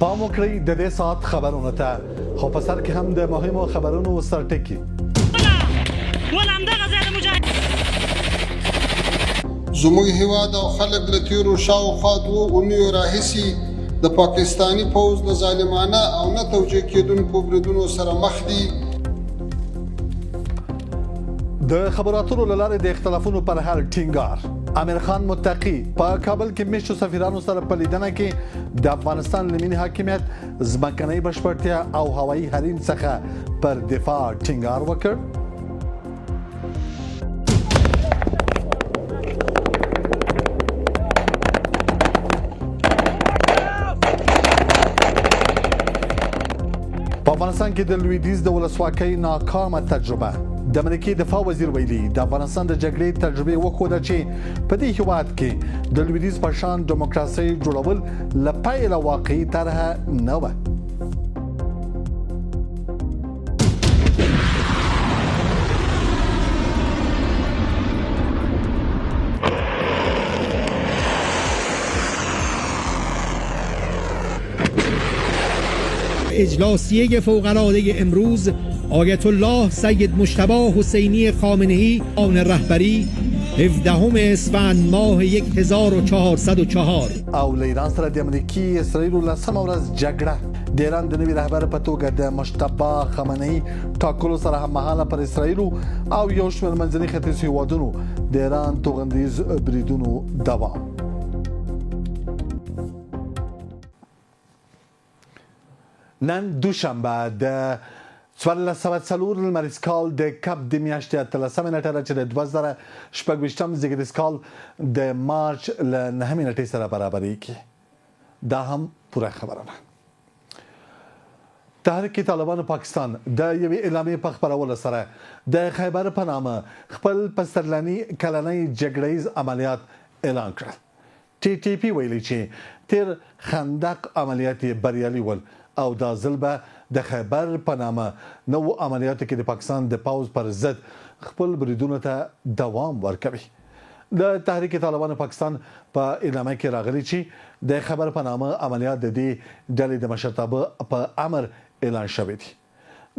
پام وکړئ د دې ساعت خبرونه ته خو په سر کې هم د مهمو خبرونو سرټکي ولا همدغه ځای د مجاهد زموږ هیواد او خلک له تیرو شاوخوا 2 اونیو راهیسې د پاکستاني پوځ د ظالمانه او نه توجیه کېدونکو بریدونو سره مخ دي. د خبرو اترو له لارې د اختلافونو پر حل ټینګار. امیر خان متقي په کابل کې میشتو سفیرانو سره په لیدنه کې د افغانستان له ملي حاکمیت، ځمکنۍ بشپړتیا او هوایي حریم څخه پر دفاع ټینګار وکړ. په افغانستان کې د لویدیځ د ولسواکۍ ناکامه تجربه. د امریکې دفاع وزیر ویلي د افغانستان د جګړې تجربه وښوده چې په دې هیواد کې د لویدیځ په شان دیموکراسي جوړول له پیله واقعي طرحه نه وه. اجلاسیه فوق‌العاده امروز آیت الله سید مجتبی حسینی خامنه‌ای آن رهبری 17 اسفند ماه 1404 او له ایران سره د امریکای اسرائیل له سم ورځ جګړه. د ایران د نوي رهبر په توګه د مجتبی خامنه‌ای ټاکلو سره هم مهاله پر اسرائیل او یو شمېر منځني ختیځ هیوادونو د ایران توغندیز بریدونو دوام. نن دوشنبه د 1404 لمریز کال د کب د میاشتې 13 نیټه چې د 2026 زیږدیز کال د مارچ له 9 نیټې سره برابرېږي. دا هم پوره خبره ده. تحریک طالبان پاکستان د یوې اعلامیې په خپرولو سره د خیبر په نامه خپل پسرلني کلنۍ جګړیز عملیات اعلان کړل. TTP ویلي چې تیر خندق عملیات بریالي ول او دا ځل به د خیبر په نامه نو عملیاتو کې د پاکستان د پاوز پر ضد خپل بریدونو ته دوام ورکوي. د تحریک طالبان پاکستان په اعلامیه کې راغلي چې د خیبر په نامه عملیات د دې ډلې د مشرتابه په امر اعلان شوی دی.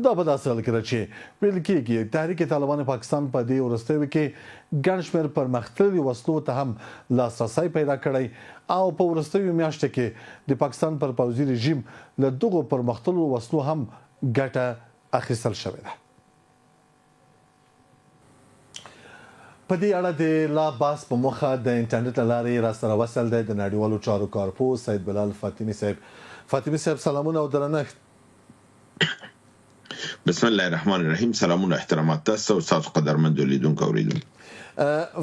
دا په داسې حال کې چې ویل کېږي تحریک طالبان پاکستان په دې وروستیو کې ګڼ شمېر پرمختللي وسلو ته هم لاسرسی پیدا کړی او په وروستیو میاشتو کې د پاکستان پر پوځي رژیم له دغو پرمختللو وسلو هم ګټه اخیستل شوې ده. په دې اړه د لا باس په مخه د انټرنیټ له لارې راسره وصل دی د نړیوالو چارو کارپوه سید بلال فاطمی صاحب. فاطمی صاحب سلامونه او درنښت. بسم الله الرحمن الرحیم. سلامونه احترامات تاسو او تاسو قدرمنو لیدونکو اوریدونکو.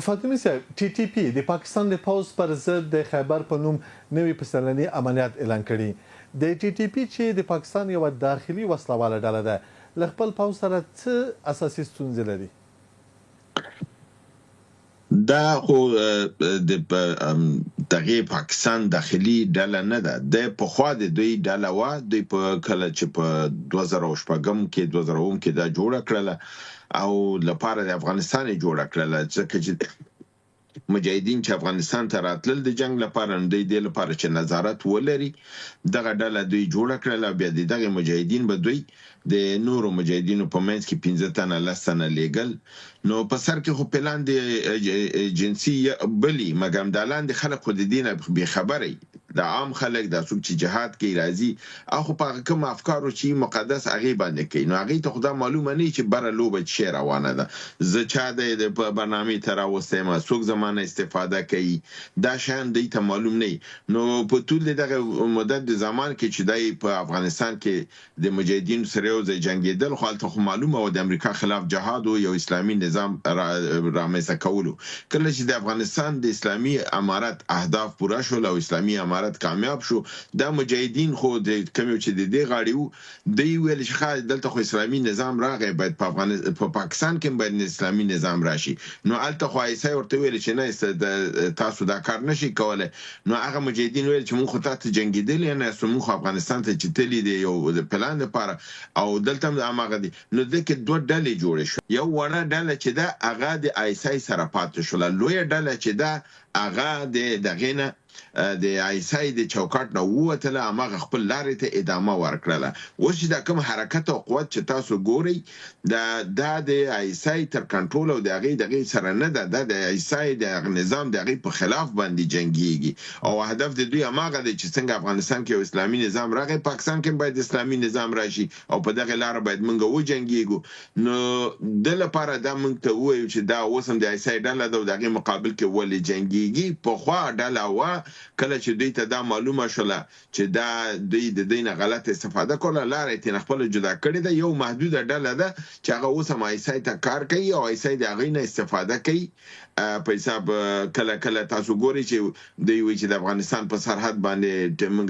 فاطمی صاحب TTP د پاکستان د پوز پر ضد د خیبر په نوم نوې پسرلني عملیات اعلان کړي. د TTP چې د پاکستان یو داخلي وسلواله ډله ده له خپل پوز سره څه اساسي ستونزې لري؟ دا خو د دغه پاکستان داخلي ډله نه ده. د پخوا د دوی ډله وا د په کله چې په 2008 کې 2009 کې دا جوړه کړله او لپاره د افغانستان جوړه کړله ځکه چې مجاهدین چې افغانستان ته راتلل د جنگ لپاره د دې لپاره چې نظارت ولري دغه ډله دوی جوړه کړله. بیا دغه مجاهدین به دوی د نورو مجاهدینو په منځ کې 15 تنه لسنه لیګل نو په سر کې خو پلان د جنسي بلی مګم د لاندې خلک خو د دینه به خبري د عام خلک د څوک چې جهاد کې راځي اخو په کوم افکارو چې مقدس هغه باندې کوي نو هغه ته خدای معلومه نه چې بره لوبه شي روانه ده. زه چا د برنامه تر اوسه ما څوک زمانه استفاده کوي دا شان دی ته معلوم نه. نو په ټول دغه مدت د زمان کې چې دای په افغانستان کې د مجاهدین سره یو ځای جنگیدل خو البته معلومه او د امریکا خلاف جهاد او یو اسلامي نظام رامنځته کولو. کله چې د افغانستان د اسلامي امارت اهداف پوره شول او اسلامي امارت کامیاب شو دا مجاهدین خو د کمیو چې د دې غاړیو دی ویل چې خا دلته خو اسلامي نظام راغی باید په پاکستان کې باید اسلامي نظام راشي. نو الته خو ایسای ورته ویل چې نه تاسو دا کار نشي کولای. نو هغه مجاهدین ویل چې موږ ته جنگیدل نه موږ افغانستان ته چتلی دی یو پلان لپاره او دلته هغه دي. نو دغه دوه ډلې جوړې شو. یو وړه ډله چې دا هغه د ایسای سره پاتې شو لوی ډله چې دا هغه د دغه نه د آیسای د چوکاټ نه ووتله هغه خپل لارې ته ادامه ورکړله. اوس چې دا کوم حرکت او قوت چې تاسو ګورئ دا د آیسای تر کنټرول او د هغې سره نه ده، د آیسای د نظام د هغې په خلاف باندې جنګیږي او هدف د دوی هماغه دی چې څنګه افغانستان کې یو اسلامي نظام راغی، پاکستان کې باید اسلامي نظام راشي او په دغه لار باید موږ وجنګیږو. نو د لپاره دا موږ ته ووایو چې دا اوس هم د آیسای ډله ده او د هغې مقابل کې ولې جنګیږي. پخوا ډله وه کله چې دوی ته دا معلومه شوله چې دا دوی د دوی نه غلط استفاده کوله، لاره یې ترې خپله جدا کړې ده. یو محدوده ډله ده چې هغه اوس هم آیسای ته کار کوي او آیسای د هغې نه استفاده کوي. په حساب کله تاسو ګورئ چې دوی وایي چې د افغانستان په سرحد باندې موږ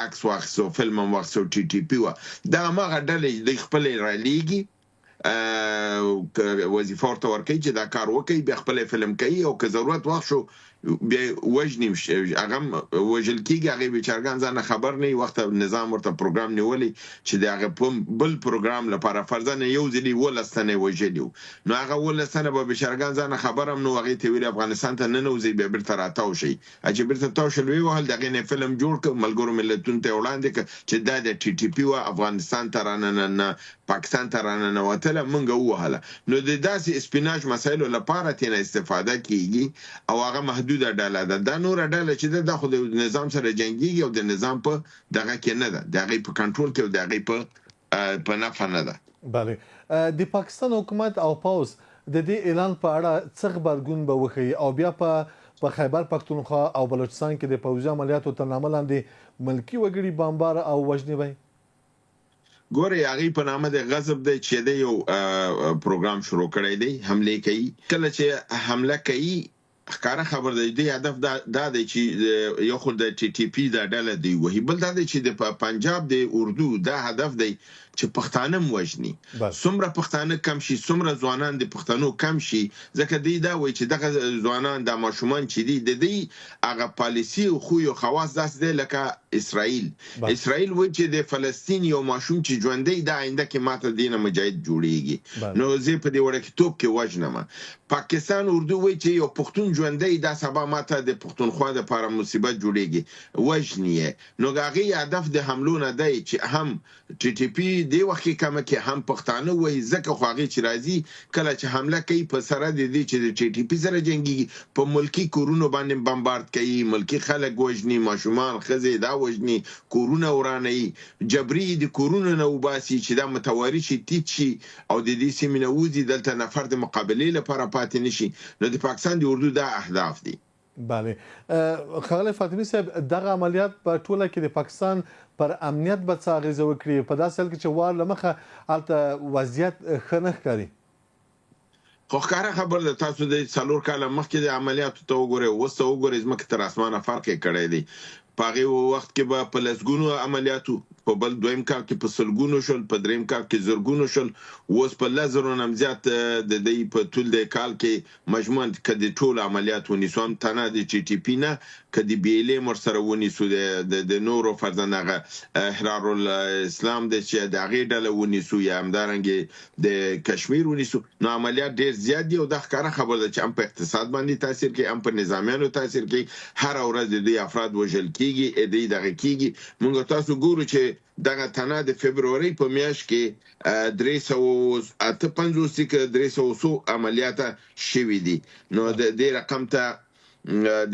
عکس واخیستو، فلم هم واخیستو، TTP وه. دا هماغه ډلې دوی خپلې رالیږي، وظیفه ورته ورکوي چې دا کار وکړي، بیا خپل فلم کوي او که ضرورت وخت شو بیا وژني، هغه وژل کېږي، هغې بیچارګان ځان نه خبر نه وي. وخت نظام ورته پروګرام نیولی چې د هغه بل پروګرام لپاره فرضاً یو ځلي 12 تنه وژلي وو، نو هغه 12 تنه به بیچارګان ځان نه خبر هم نو هغې ته ویلي افغانستان ته ننوځئ، بیا بیرته راتاو شئ. چې بیرته تاو شل ووهل، د هغې نه فلم جوړ کړ، ملګرو ملتونو ته یې وړاندې کړ چې دا د TTP وه، افغانستان ته راننه پاکستان ته راننوتله، موږ ووهله. نو د داسې اسپیناج مسایلو لپاره ترې نه استفاده کېږي او هغه محدود ډله ده. دا نوره ډله چې ده خو د نظام سره جنګیږي او د نظام په دغه کې نه ده، د هغې په کنټرول کې او د هغې په نفع نه ده. بله، د پاکستان حکومت او پوز د دې اعلان په اړه څه غبرګون به وښیي او بیا په خیبر پښتونخوا او بلوچستان کې د پوځي عملیاتو تر نامه لاندې ملکي وګړي بمبار او وژنې وی؟ ګورئ، هغې په نامه د غضب دی چې د یو پروګرام شروع کړی دی، حملې کوي. کله چې حمله کوي ښکاره خبر دی، د هدف دا دی چې یو خو د TTP دا ډله دی وهي، بل دا دی چې د پنجاب د اردو دا هدف دی چې پښتانه هم وژني. څومره پښتانه کم شي، څومره ځوانان د پښتنو کم شي، ځکه دوی دا وایي چې دغه ځوانان دا ماشومان چې دي د دوی هغه پالیسي او خوی او خواص داسې دی لکه اسرائیل وایي چې د فلسطین یو ماشوم چې ژوندی دا آینده کې ماته دینه مجاهد جوړیږي، نو زه په دې وړکتوب کې وژنم. پاکستان اردو وایي چې یو پښتون ژوندی دا سبا ماته د پښتونخوا دپاره مصیبت جوړیږي، وژني یې. نو د هغې هدف د حملو نه دی چې هم TTP دی وخت کې کمه کې هم پښتانه وایي، ځکه خو هغې چې راځي کله چې حمله کوي په سره د دې چې د TTP سره جنګیږي، په ملکي کورونو باندې بمبارد کوي، ملکي خلک وژني، ماشومان ښځې دا وژني، کورونه ورانوي، جبري د کورونو نه وباسي چې دا متواري شي، ټیټ شي او د دې سیمې نه وځي، دلته نفر د مقابلې لپاره پاتې نه شي. نو د پاکستان د اردو دا اهداف دي. بله، ښاغلی فاطمي صاحب، دغه عملیات په ټوله کې د پاکستان پر امنیت به څه اغېزه وکړي په داسې حال کې چې وار له مخه هلته وضعیت ښه نه ښکاري؟ خو ښکاره خبر ده، تاسو د 4 کاله مخکې د عملیاتو ته وګورئ، اوس ته وګورئ، ځمکې تر اسمانه فرق یې کړی دی. په هغې وخت کې به په لسګونو عملیاتو، په بل دویم کال کې په سلګونو شول، په دریم کال کې زرګونو شل، اوس په 10,000 نه هم زیات د دوی په ټول د کال کې مجموعاً که د ټول عملیات ونیسو، هم تنه د TTP نه، که د BLM ورسره ونیسو، د نورو فرضاً هغه احرار الاسلام دی چې د هغې ډله ونیسو، یا همدارنګې د کشمیر ونیسو، نو عملیات ډېر زیات دي او دا ښکاره خبر ده چې هم په اقتصاد باندې تاثیر کوي، هم په نظامیانو تاثیر کوي. هره ورځ د دوی افراد وژل کېږي، دوی دغه کېږي. موږ تاسو ګورو چې دغه تنه د فبرورۍ په میاشت کې 358 که 300 عملیات شوي دي. نو د دې رقم ته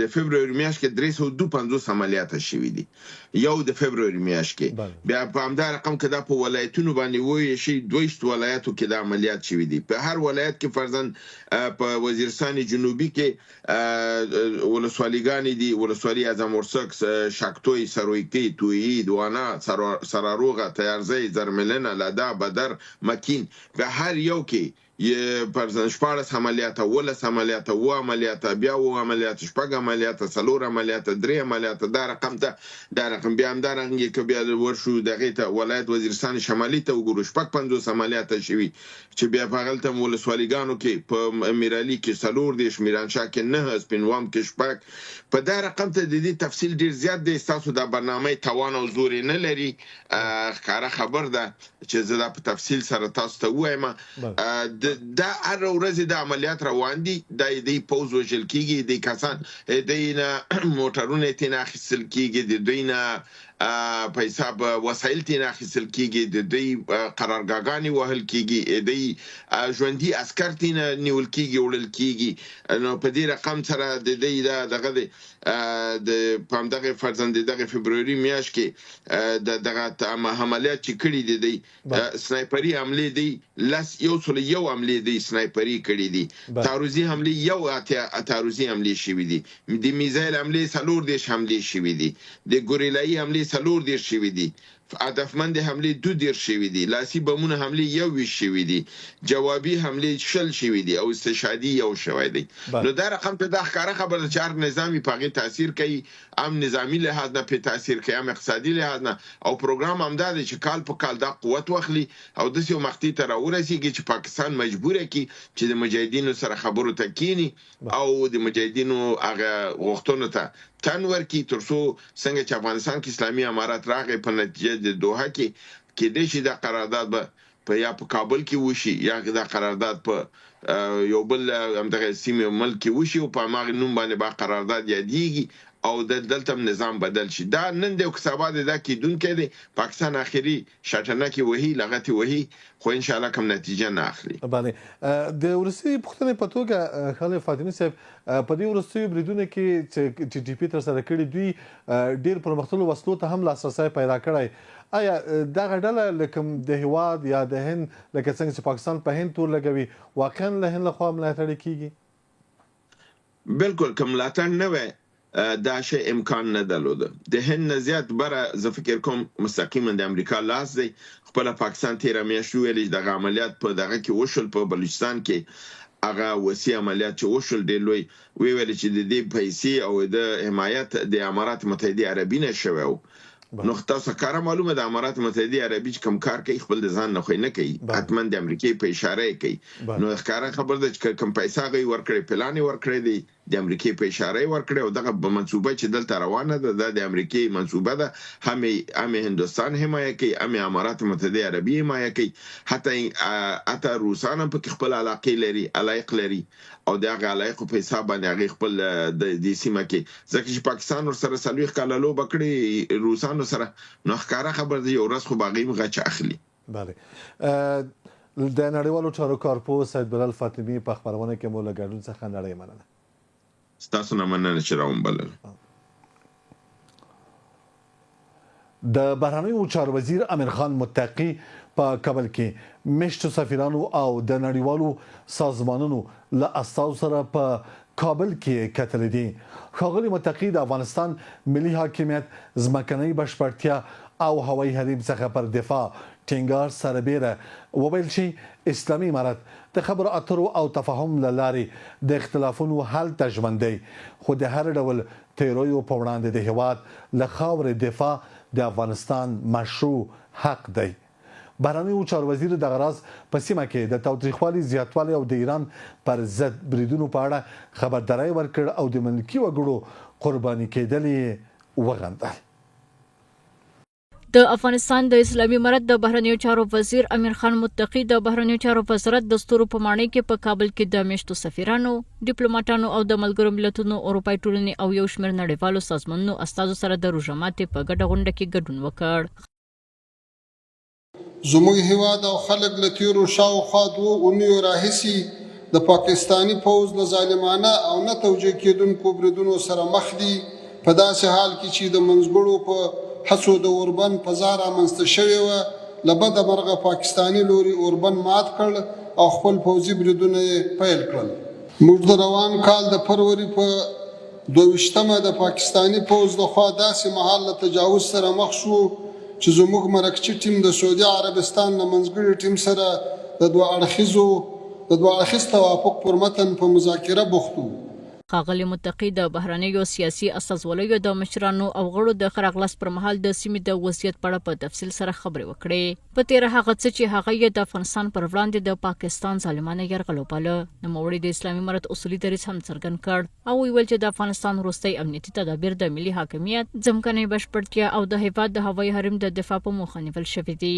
د فبروري میاشت کې 352 عملیات شوي دي، یو د فبروري میاشت کې. بیا په همدا رقم کې دا په ولایتونو باندې وایي شي 22 ولایتو کې د عملیات شوي دي. په هر ولایت کې فرضاً په وزیرستان جنوبي کې ولسوالیګانې دي، ولسوالي اعظم ورسک، شاکتوی، سرویکي، تویی، دوانا، سراروغه، تیارزی، زرملنه، لدا، بدر، مکین، په هر یو کې فرضاً 14 عملیات، 18 عملیات، 9 عملیات، بیا 9 عملیات، 6 عملیات، 4 عملیات، 3 عملیات. دا رقم بیا همدارنګه که بیا ورشو دغې ته ولایت وزیرستان شمالي ته وګورو، 50 عملیات شوي، چې بیا په هغلته ولسوالیګانو کې په امیرعلي کې 4 میرانشاه کې 9، سپینوام کې 6. په دا رقم ته د دې تفصیل ډیر زیات دی، ستاسو دا برنامه توان او زور نه لري. ښکاره خبر ده چې زه دا په تفصیل سره تاسو ته ووایم. د دا هر ورځ د عملیات روان دي د پوز وژل کیږي د کسان د نه موټرونه تینا خسل کیږي د دوی نه په حساب وسایل تینا خسل کیږي د دوی قرارګاګانی وهل کیږي د ژوندۍ عسكر تینا نیول کیږي وړل کیږي نو په دې رقم سره د دې دغه د پامدغه فرزند دغه فبروري میاشت کې دغه عملیات چې کړي دي سنایپري حمله دي یو حمله دي سنایپري کړي دي تعرضي حمله یو تعرضي حمله شوي دي د میزایل حمله سلور دیش حمله شوي دي د ګوریلایي حمله سلور دیر شوی دي هدفمند حمله 2 دیر شوی دي لاسی بمونه حمله 1 شوی دي جوابي حمله 0 شوی دي او استشهادي 1 شوی دي نو دا رقم ته د ښکارا خبر د چار نظامی پاغي تاثیر کوي ام نظامی لحاظ نه په تاثیر کوي ام اقتصادي لحاظ نه او پروګرام هم دا چې کال په کال دا قوت واخلي او د سیو مختی تر ورسیږي چې پاکستان مجبور کی چې د مجاهدینو سره خبرو تکینی او د مجاهدینو هغه غوښتنو ته تنور کی ترسو څنګه چې افغانستان کې اسلامي امارات راغی په نتیجه د دوحه کې د شي د قرارداد په یا په کابل کې وشي یا د قرارداد په یو بل همدغه سیمه ملک کې وشي او په ماغ نوم باندې با قرارداد یادېږي او د دلته نظام بدل شي دا نن د حسابات دا کیدونکې دي پاکستان اخیری شټنه کې وਹੀ لغتي وਹੀ خو ان شاء الله کوم نتیجه نه اخلي باندې د ورسي پښتنې په توګه خالد فاطمي صاحب په دې ورسي بریدونه کې چې ټي پی تر سره کړی دوی ډیر پرمختللو وسلو ته هم لاسرسي پیدا کړی آیا دا غډله لکه د هواد یا د هند لکه څنګه چې پاکستان په هند تور لګوي واقعا له هند لخوا ملاتړ کیږي بالکل کوم ملاتړ نه وي دا شی امکان نه درلود د هند نه زیات بره زه فکر کوم مستقیما د امریکا لاس دی خپل پاکستان تیر میاشت ویل د عملیات په دغه کې وشول په بلوچستان کې هغه وسیع عملیات چې وشول دی لوی ویل چې د دې پیسې او د حمایت د امارات متحده عربی نه شوو نو تاسو کار معلومه د امارات متحده عربی کوم کار کوي خپل د ځان نه خو نه کوي حتما د امریکای په اشاره کوي نو ښکارا خبر ده چې کوم پیسې غي ورکړي پلان ورکړي دي د امریکای په اشاره ورکړي او دغه منصوبه چې دلته روانه ده د امریکای منصوبه ده هم هندستان حمایت کوي هم امارات متحده عربی حمایت کوي حتی روسان هم په خپل علاقه لري علایق لري او دغه علایق په حساب باندې هغه خپل د سیمه کې ځکه چې پاکستان ور سره سلوي کالو بکړي روسان سره نو ښکارا خبر دی یو ورځ خو باغیم غچ اخلي بله د نړیوالو چارو کارپوه سید بلال فاطمی په خبرونه کې مو له ګډون څخه نړۍ مننه ستاسو نه مننه چې راوم بلل د بهرنیو چارو وزیر امیر خان متقی په کابل کې مشتو سفیرانو او د نړیوالو سازمانونو له استازو سره په کابل کې کتل دي ښاغلي متقی د افغانستان ملي حاکمیت ځمکنۍ بشپړتیا او هوایي حریم څخه پر دفاع ټینګار سربېره وویل چې اسلامي امارت د خبرو اترو او تفاهم له لارې د اختلافونو حل ته ژمن دی خو د هر ډول تیرویو په وړاندې د هیواد له خاورې دفاع د افغانستان مشروع حق دی بهرنیو چارو وزیر د غراز په سیمه کې د تاوتریخوالي زیاتوالی او د ایران پر ضد بریدونو په اړه خبرداري ورکړ او د ملکي وګړو قرباني کېدل وغندل د افغانستان د اسلامي امارت د بهرنیو چارو وزیر امیر خان متقی د بهرنیو چارو وزارت دستور په معنی کې په کابل کې د میشتو سفیرانو ډیپلوماټانو او د ملګرو ملتونو اروپای ټولنې او یو شمېر نړیوالو سازمانونو استازو سره د روژه ماتي په ګډه غونډه کې ګډون وکړ زموږ هیواد او خلک له تیرو شاوخوا 2 اونیو راهیسې د پاکستانی پوځ له ظالمانه او نه توجیه کېدونکو بریدونو سره مخ دي په داسې حال کې چې د منځګړو په هڅو د اوربن فضا رامنځته شوې وه له بده مرغه پاکستاني لوري اوربن مات کړ او خپل پوځي بریدونه یې پیل کړل موږ د روان کال د فروری په 22مه د پاکستاني پوځ لخوا داسې مهال له تجاوز سره مخ شو چې زموږ مرکچي ټیم د سعودي عربستان د منځګړي ټیم سره د دوه اړخیز توافق پر متن په مذاکره بوخت وو ښاغلي متقی د بهرنیو سیاسي استازولیو د مشرانو او غړو د خراغلاس پر مهال د سیمې د وضعیت په اړه په تفصیل سره خبرې وکړې په تیر هغه څه چې هغه یې د افغانستان پر وړاندې د پاکستان ظالمانه یرغل وباله نوموړي د اسلامي امارت اصولي دریځ هم څرګند کړ او ویل چې د افغانستان وروستي امنیتي تدابیر د ملي حاکمیت ځمکنۍ بشپړتیا او د هیواد د هوایي حریم د دفاع په موخه نیول شوي دي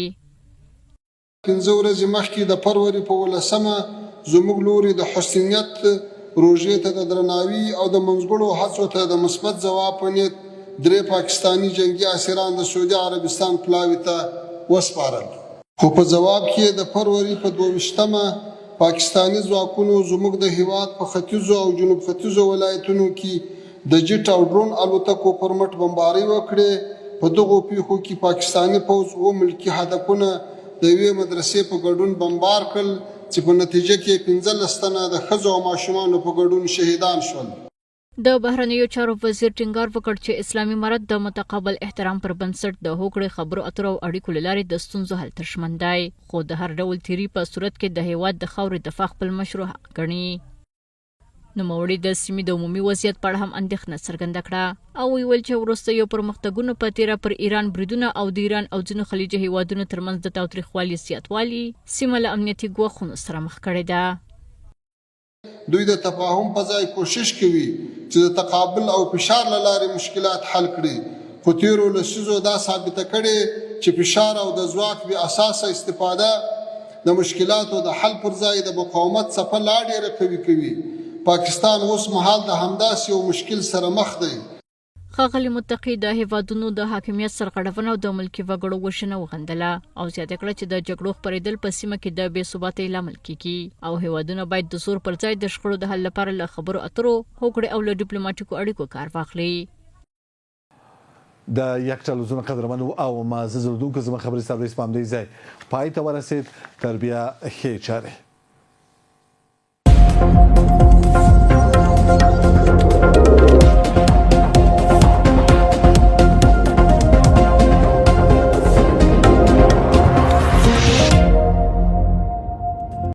15 ورځې مخکې د فروری په 18مه زموږ لوري د حسنیت روژې ته د درناوي او د منځګړو هڅو ته د مثبت ځواب په نیت 3 پاکستاني جنگي اسیران د سعودي عربستان پلاوي ته وسپارل. خو په ځواب کې د فروری په 22مه پاکستاني ځواکونو زموږ د هیواد په ختیځو او جنوب ختیځو ولایتونو کې د جټ او ډرون الوتکو پر مټ بمباري وکړې. په دغو پیښو کې پاکستاني پوځ و ملکي هدفونه د یوې مدرسې په ګډون بمبار کړل چې په نتیجه کې 15 تنه د ښځو او ماشومانو په ګډون شهیدان شول. د بهرنیو چارو وزیر ټینګار وکړ چې اسلامي امارت د متقابل احترام پر بنسټ د هوکړې خبرو اترو او اړیکو له لارې د ستونزو حل ترشمن دی، خو د هر ډول تیری په صورت کې د هیواد د خاورې دفاع خپل مشروع حق ګڼي. نوموړي د سیمې د عمومي وضعیت په اړه هم اندېښنه څرګنده کړه او ویل چې وروستیو پرمختګونو په تیره پر ایران بریدونه او د ایران او ځینو خلیجي هیوادونو ترمنځ د تاوتریخوالي زیاتوالي سیمه له امنیتي ګواښونو سره مخ کړې ده. دوی د تفاهم په ځای کوشش کوي چې د تقابل او فشار له لارې مشکلات حل کړي، خو تیرو لسیزو دا ثابته کړې چې فشار او د ځواک بې اساسه استفاده د مشکلاتو د حل پر ځای د مقاومت څپه لا ډېره قوي کوي. پاکستان اوس مهال د همداسې یو مشکل سره مخ دی. ښاغلي متقي د هیوادونو د حاکمیت سرغړونه او د ملکي وګړو وژنه وغندله او زیاته کړه چې د جګړو خپرېدل په سیمه کې د بې ثباتۍ لامل کیږي او هیوادونه باید د زور پر ځای د شخړو د حل لپاره له خبرو اترو، هوکړې او له ډیپلوماټیکو اړیکو کار واخلي. د یک ټلویزیون قدرمنو او معزز اردوونکو زما خبرې سرویس په همدې ځای پای ته ورسید. تر بیا ښې چارې.